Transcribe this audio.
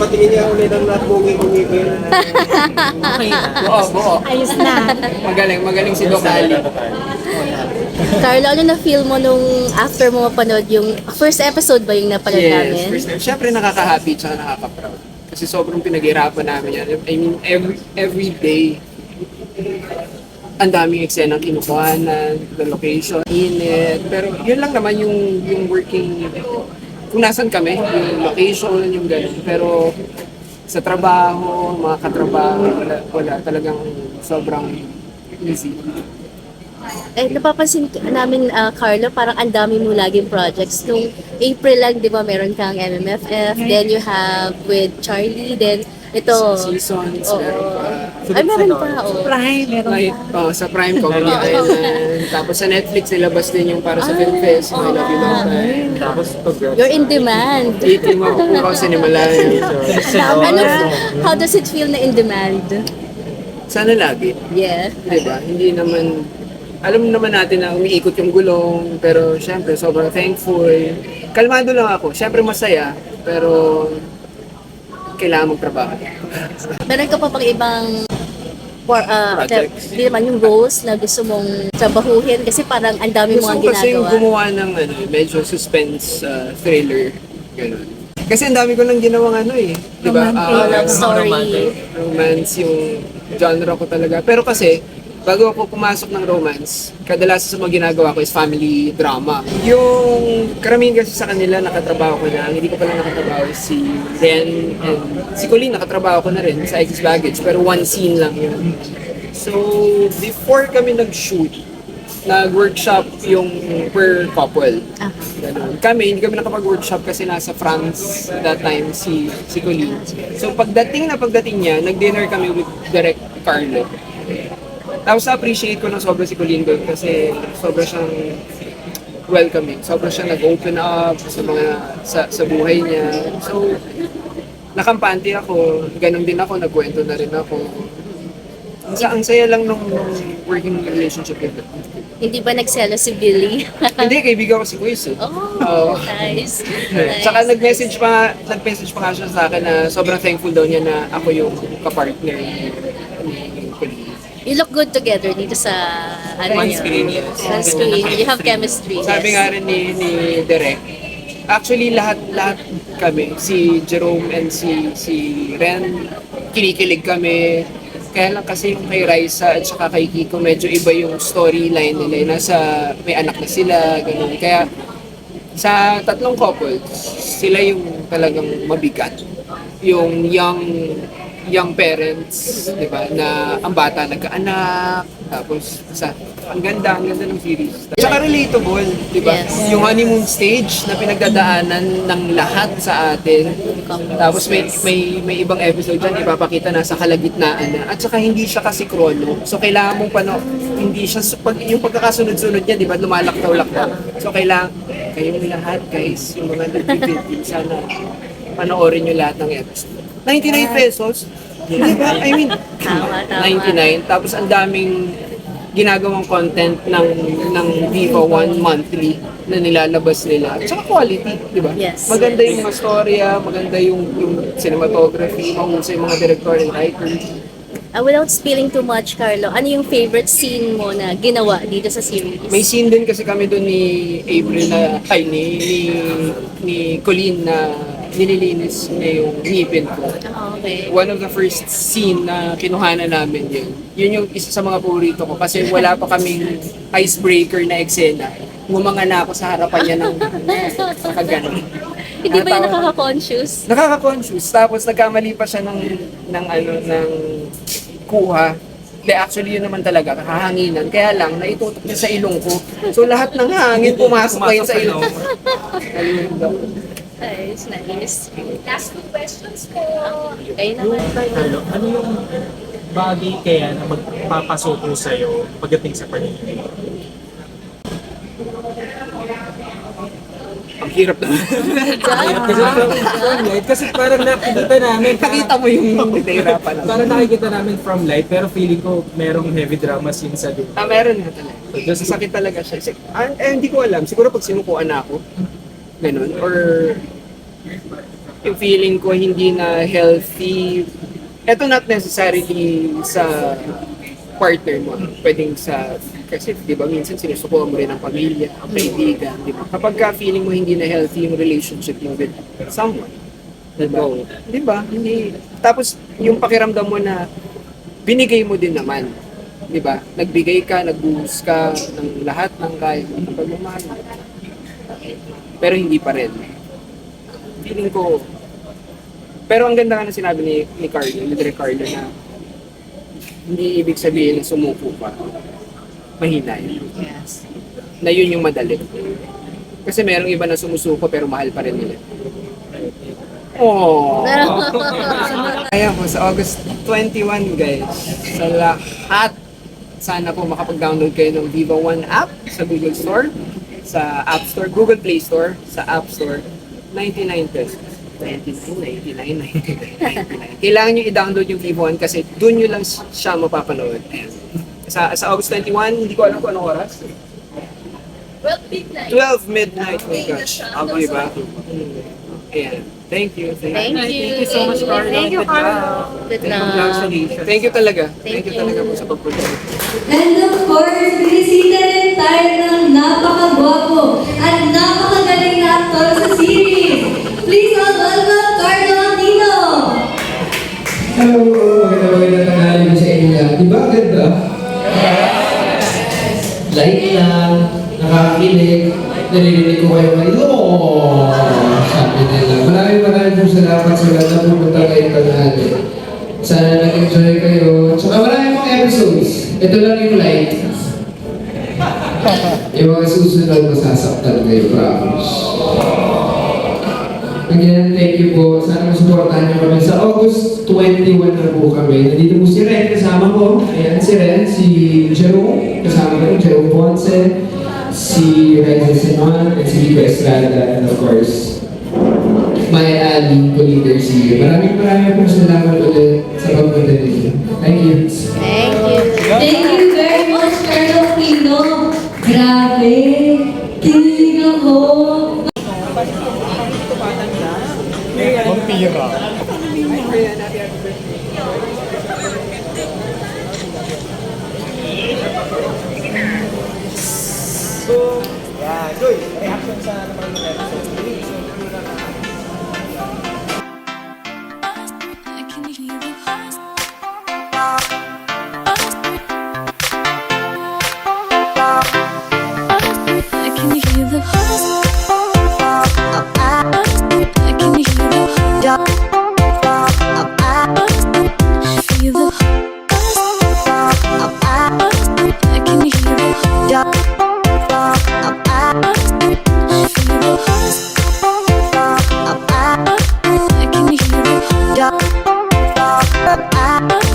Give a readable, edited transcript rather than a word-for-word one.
patingin niya ulit ang lahat bungin-bungin. Okay na. Buo. Ayos na. Magaling si Doc Ali. Carlo, ano na-feel mo nung after mo mapanood yung first episode ba yung napanood namin? First time. Siyempre nakaka-happy tsaka nakaka-proud. Kasi sobrang pinag-irapan namin yan. I mean, every day, ang daming eksena kinukuhanan, the location, init. Pero yun lang naman yung working, kung nasan kami, yung location, yung gano'n. Pero sa trabaho, mga katrabaho, wala talagang sobrang easy. Napapansin namin, Carlo, parang ang dami mo laging projects. Nung April lang, di ba, meron kang MMFF, then you have with Charlie, then ito. Seasons, Oo. meron pa. Ay, meron pa, oo. Prime, meron Right, sa Prime Comedy Island. Tapos sa Netflix, nilabas din yung para sa Film Fest, My Love You Long Time. Tapos pag You're in demand. 18 mapupukaw sa Himalayan. Ano, how does it feel na in demand? Sana lagi. Yeah. Diba? Hindi naman, alam naman natin na umiikot yung gulong, pero syempre sobrang thankful. Kalmado lang ako. Syempre masaya, pero kailangan magtrabaho. Meron ka pa pang ibang Projects. di naman yung roles na gusto mong trabahuhin kasi parang ang dami Gusto mga ko kasi ginagawa. gumawa ng medyo suspense thriller. Ganun. Kasi ang dami ko nang ginawang di ba? Love story. Romance yung genre ko talaga. Pero kasi, bago ako pumasok ng romance, kadalasan sa mga ginagawa ko is family drama. Yung karamihan kasi sa kanila nakatrabaho ko na, ang hindi ko pala nakatrabaho is si Ren and si Colleen nakatrabaho ko na rin sa X Baggage, pero one scene lang yun. So, before kami nag-shoot, nag-workshop yung per couple. Ganun. Kami, hindi kami nakapag-workshop kasi nasa France that time si Colleen. So, pagdating niya, nag-dinner kami with Direct Carlo. Tapos na-appreciate ko ng sobra si Colleen doon kasi sobra siyang welcoming. Sobra siyang nag-open up sa buhay niya. So, nakampante ako. Ganon din ako. Nagkwento na rin ako. Ang saya lang nung working relationship with them. Hindi ba nagselo si Billy? Hindi, kaibigan ko si Quiz eh. Oh, nice. Tsaka nag-message pa nga siya sa akin na sobrang thankful daw niya na ako yung kapartner ni Colleen. You look good together dito sa On screen, yes. On screen. You have chemistry. Sabi nga rin ni Direk, actually lahat kami, si Jerome and si Ren, kinikilig kami. Kaya lang kasi yung kay Raisa at saka kay Kiko, medyo iba yung storyline nila. May anak na sila, ganun. Kaya sa tatlong couples, sila yung talagang mabigat. Yung young parents, di ba, na ang bata nagkaanak, tapos ang ganda ng series. Tsaka relatable, di ba? Yes. Yung honeymoon stage na pinagdadaanan ng lahat sa atin. Tapos may ibang episode dyan, ipapakita na sa kalagitnaan na. At saka hindi siya kasi krono. So kailangan mong hindi siya, yung pagkakasunod-sunod niya, di ba, lumalaktaw-laktaw. So kailangan, kayong lahat guys, yung mga nag-video, sana panoorin nyo lahat ng episode. 99 pesos. Di ba? I mean, Tama. 99. Tapos ang daming ginagawang content ng Viva One monthly na nilalabas nila. Tsaka quality, di ba? Yes. Maganda yung mga storya, maganda yung cinematography, mahusay yung mga director and writers. Without spilling too much, Carlo, ano yung favorite scene mo na ginawa dito sa series? May scene din kasi kami doon ni April ni Colleen na nililinis niya yung ngipin ko. Okay. One of the first scene na kinuhanan namin yun. Yun yung isa sa mga paborito ko kasi wala pa kaming icebreaker na eksena. Ngumanga na ako sa harapan niya ng nakaganon. Hindi ba yung nakaka-conscious? Nakaka-conscious. Tapos nagkamali pa siya ng kuha. Actually, yun naman talaga, hahanginan. Kaya lang, naitutok niya sa ilong ko. So, lahat ng hangin pumasok ngayon sa ilong ko. Ayun daw. Nice. Last two questions po. Okay naman. ano yung bagay kaya na magpapasuko sa'yo pagdating sa pagiging? Ang hirap na. Kasi parang nakikita namin, Nakita mo yung nahihirapan. parang nakikita namin from light, pero feeling ko merong heavy drama scene sa doon. Meron na talaga. Just Sakit talaga siya. Hindi ko alam. Siguro pag sinukuan na ako, ganun. Or yung feeling ko hindi na healthy. Ito not necessarily sa partner mo. Pwedeng sa, kasi di ba minsan sinusuko mo rin ang pamilya, ang kaibigan, di ba? Kapag ka feeling mo hindi na healthy yung relationship mo with someone, di ba? Di ba? Hindi. Tapos yung pakiramdam mo na binigay mo din naman, di ba? Nagbigay ka, nagbuhos ka ng lahat ng kaya ng pagmamahal mo. Pero hindi pa rin. Feeling ko, pero ang ganda nga na sinabi ni Carlo, ni Direk Carlo, na hindi ibig sabihin na sumuko ka. Mahina yun. Yes. Na yun yung madali. Kasi merong iba na sumusuko pero mahal pa rin nila. Oh. Ayan po, sa August 21 guys, sa lahat, sana po makapag-download kayo ng Viva One app sa Google Store, sa App Store, Google Play Store, sa App Store, 99 pesos. 99. Kailangan nyo i-download yung Viva One kasi doon nyo lang siya mapapanood. Ayan. Sa August 21, hindi ko alam kung anong oras. 12 midnight. 12 midnight, oh my gosh. Diba? Ayan. Thank you. Thank you. Thank you so much, Carlo. Thank you, Carlo. Good Congratulations. Thank you talaga. Thank Thank you you. talaga po sa pag-project. And of course, binisita rin tayo ng napakagwapo at napakagaling na aktor sa series. Please all welcome Carlo Aquino! Hello, magandang tanghali po sa inyo lahat. Di ba ang ganda? Light lang, nakakakilig, naririnig ko kayo ngayon. Oh! Sabi nila. Maraming po salamat sa lahat na pumunta kayo tanghali. Sana nag-enjoy kayo. Tsaka maraming mga episodes. Ito lang yung light. Yung mga susunod masasaktan kayo, promise. Again, thank you po. Sana masuportahan niyo kami. Sa August 21 na po kami. Nandito po si Ren, kasama ko. Ayan, si Ren, si Jerome, kasama ko, Jerome Ponce, si Reza Sinon, and si Vico Estrada, and of course, my Ali, co-leader si Maraming po salamat ulit sa pagpunta ninyo. Thank you. Thank you. Thank you very much, Carlo Aquino. Grabe! Kinilig ako. Vampira. So, yeah, Joy, reaction sa naman yung episode. I can hear the heart. I can hear the heart. I can hear the heart. Feel the heart. I can hear the heart. Feel the heart. I can hear the heart.